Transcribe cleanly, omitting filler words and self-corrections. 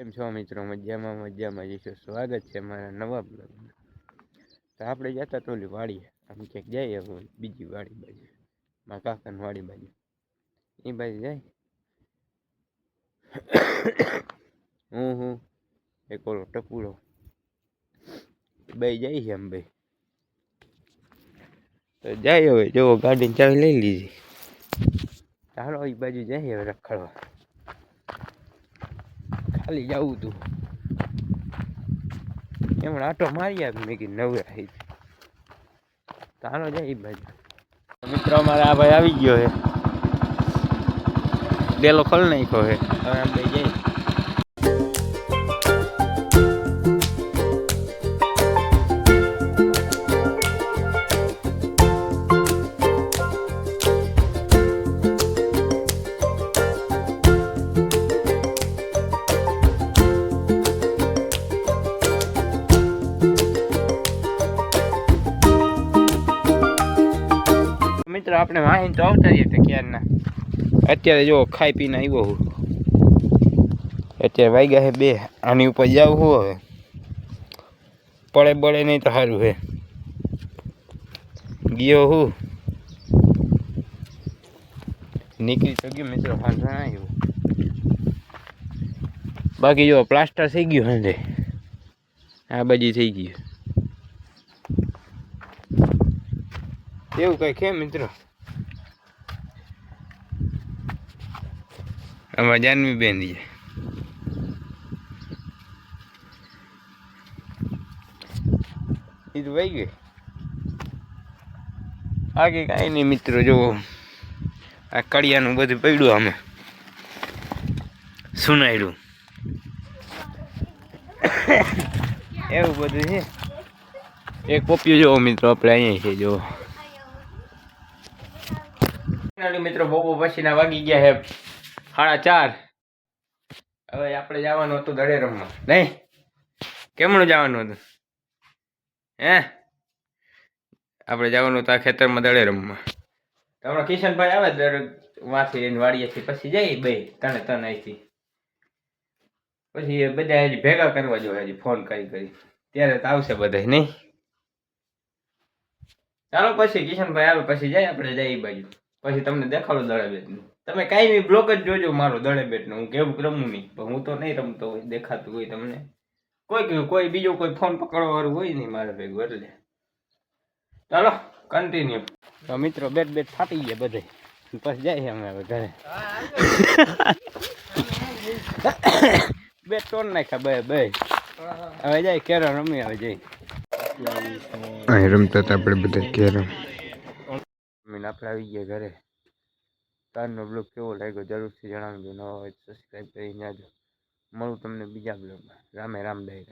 કેમ છો મિત્રો? મજામાં જઈશું. સ્વાગત છે મારા નવા બ્લોગમાં. તો આપણે જતા તો ઓલી વાડીએ આમ ક્યાંક જઈએ બીજી વાડી બાજુ, મારા કાકાની વાડી બાજુ એ બાજુ જાય. હું એક ઓલો ટપુડો બે જાય છે. આમ બે તો જાય. હવે જો ગાડીની ચાવી લઈ લીધી. ચાલો એ બાજુ જાય હવે રખડવા. ખાલી જવું તું એમણે આટો મારી આપ મેં કીધું નવરા થઈ ચાલો જાય એ બાજુ. મિત્રો અમારે આ ભાઈ આવી ગયો હે, ડેલો ખોલ નાખ્યો હે. હવે આમ બે જાય. મિત્રો આપણે વાહીને તો આવતા રહીએ તો ક્યારના. અત્યારે જો ખાઈ પીને આવ્યો હું. અત્યારે વાગ્યા છે 2. આની ઉપર જાવ હું હવે પડે નહીં તો સારું હે. ગયો હું નીકળી તો ગયો મિત્રો. વાંધો ના આવ્યો. બાકી જો પ્લાસ્ટર થઈ ગયું હંધે આ બાજુ થઈ ગયું એવું કઈ છે મિત્રો. આમાં જાનવી બેન છે. એ તો વહી ગઈ. આગે કાંઈ નહીં મિત્રો. જો આ કડિયાનું બધું પડ્યું અમે સુનાડ્યું એવું બધું છે. એક પોપિયું જોવો મિત્રો આપણે અહીંયા છે. જો મિત્રો બપોર પછીના વાગી ગયા છે 4:30. હવે આપણે જવાનું હતું દડે રમવા. નહીં કેમનું જવાનું હતું હે? આપણે જવાનું હતું આ ખેતરમાં દડે રમવા. હમણાં કિશનભાઈ આવે દર વાંથી વાડીએથી પછી જઈ 2-3 અહીંથી પછી બધા હજી ભેગા કરવા જોઈએ. હજી ફોન કરી ત્યારે તો આવશે બધા. નહીં ચાલો પછી કિશનભાઈ આવે પછી જાય આપણે જઈ એ બાજુ. પછી તમને દેખાડો દડેબેટનું. તમે કાંઈ બ્લોક જ જોજો મારો દડેબેટનું. હું કેવું રમું નહીં પણ હું તો નહીં રમતો હોય. દેખાતું હોય તમને. કોઈ બીજું કોઈ ફોન પકડવા વાળું હોય નહીં મારે ભેગું એટલે ચાલો કન્ટિન્યુ. તો મિત્રો બેટ ફાટી ગયા બધે. પછી જાય અમે હવે ઘરે. બેટ તોડ નાખ્યા બે હવે જાય કેરમ રમી. હવે જઈ અહીં રમતા હતા આપણે બધા કેરમ. આપણે આવી ગયા ઘરે. તારનો બ્લોગ કેવો લાગ્યો જરૂરથી જણાવજો. નવા હોય સબસ્ક્રાઈબ કરીને જાજો. મળું તમને બીજા બ્લોગમાં. રામે રામ દઈ.